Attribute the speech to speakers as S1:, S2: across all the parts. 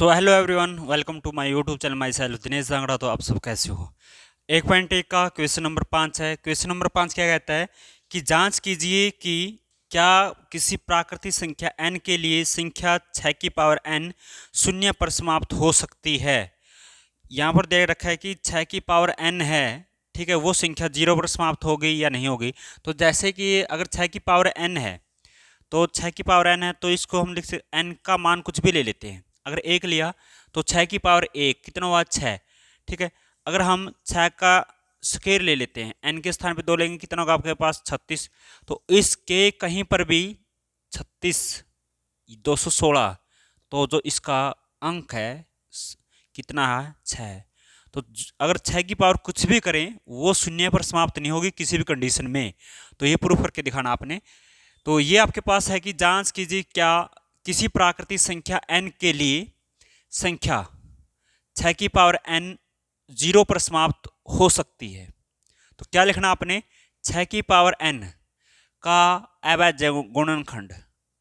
S1: So hello everyone, welcome to my YouTube channel. Myself Dinesh Jangra. तो आप सब कैसे हो? 1.1 का क्वेश्चन नंबर 5 है। क्वेश्चन नंबर 5 क्या कहता है कि जांच कीजिए कि क्या किसी प्राकृतिक संख्या n के लिए संख्या 6 की पावर n शून्य पर समाप्त हो सकती है। यहाँ पर दे रखा है कि 6 की पावर n है, ठीक है, वो संख्या 0 पर समाप्त होगी या नहीं होगी। तो जैसे कि अगर 6 की पावर n है तो 6 की पावर n है, तो इसको हम लिख सकते n का मान कुछ भी ले लेते हैं। अगर 1 लिया तो 6 की पावर 1 कितना हुआ? 6। ठीक है, अगर हम 6 का स्क्वायर ले लेते हैं, n के स्थान पे 2 लेंगे, कितना होगा आपके पास? 36। तो इसके कहीं पर भी 36 216, तो जो इसका अंक है कितना है? 6। तो अगर 6 की पावर कुछ भी करें वो शून्य पर समाप्त नहीं होगी किसी भी कंडीशन में। तो ये प्रूफ करके दिखाना आपने। तो ये आपके पास है कि जांच कीजिए क्या किसी प्राकृतिक संख्या n के लिए संख्या 6 की पावर n 0 पर समाप्त हो सकती है। तो क्या लिखना आपने? 6 की पावर n का अवैध गुणनखंड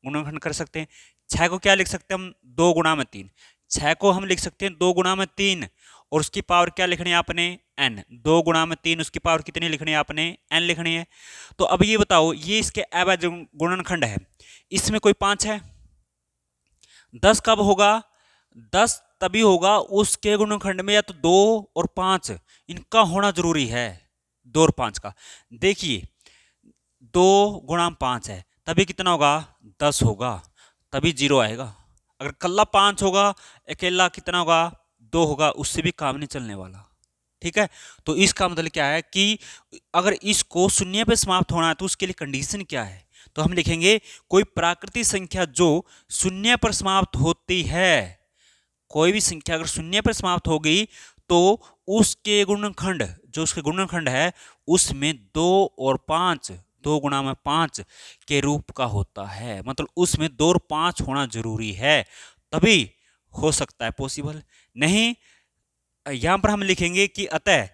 S1: गुणनखंड कर सकते हैं। 6 को क्या लिख सकते हैं हम? 2 गुणा में 3। 6 को हम लिख सकते हैं 2 गुणा में 3, और उसकी पावर क्या लिखनी है आपने? n। 2 गुणा में 3, उसकी पावर कितनी लिखनी है आपने? n लिखनी है। तो अब ये बताओ, ये इसके अवैध गुणनखंड है, इसमें कोई 5 है? 10 कब होगा? 10 तभी होगा उसके गुणनखंड में या तो 2 और 5 इनका होना जरूरी है। 2 और 5 का देखिए, 2 गुणा 5 है तभी कितना होगा? 10 होगा, तभी 0 आएगा। अगर कल्ला 5 होगा, अकेला कितना होगा? 2 होगा, उससे भी काम नहीं चलने वाला। ठीक है, तो इसका मतलब क्या है कि अगर इसको शून्य पे समाप्त होना है तो उसके लिए कंडीशन क्या है? तो हम लिखेंगे कोई प्राकृतिक संख्या जो शून्य पर समाप्त होती है, कोई भी संख्या अगर शून्य पर समाप्त होगी तो उसके गुणनखंड, जो उसके गुणनखंड है उसमें 2 और 5, 2 गुणा में 5 के रूप का होता है। मतलब उसमें 2 और 5 होना जरूरी है, तभी हो सकता है पॉसिबल। नहीं, यहां पर हम लिखेंगे कि अतः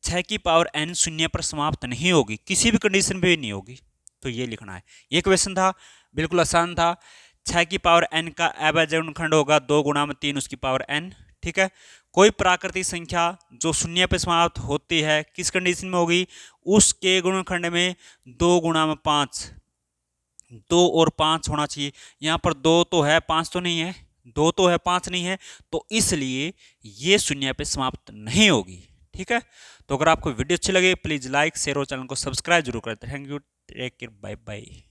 S1: 6 की पावर n शून्य पर समाप्त नहीं होगी, किसी भी कंडीशन में भी नहीं होगी। तो ये लिखना है। ये क्वेश्चन था, बिल्कुल आसान था। 6 की पावर n का अवैध गुणनखंड होगा 2 गुणा में 3 उसकी पावर n। ठीक है, कोई प्राकृतिक संख्या जो शून्य पर समाप्त होती है किस कंडीशन में होगी? उसके गुणनखंड में 2 गुणा में 5, 2 और 5 होना चाहिए। यहाँ पर 2 तो है, 5 तो नहीं है। 2 तो है, 5 नहीं है, तो इसलिए ये शून्य पे समाप्त नहीं होगी। ठीक है, तो अगर आपको वीडियो अच्छी लगे प्लीज लाइक शेयर और चैनल को सब्सक्राइब जरूर करें। Thank you, take care, bye bye.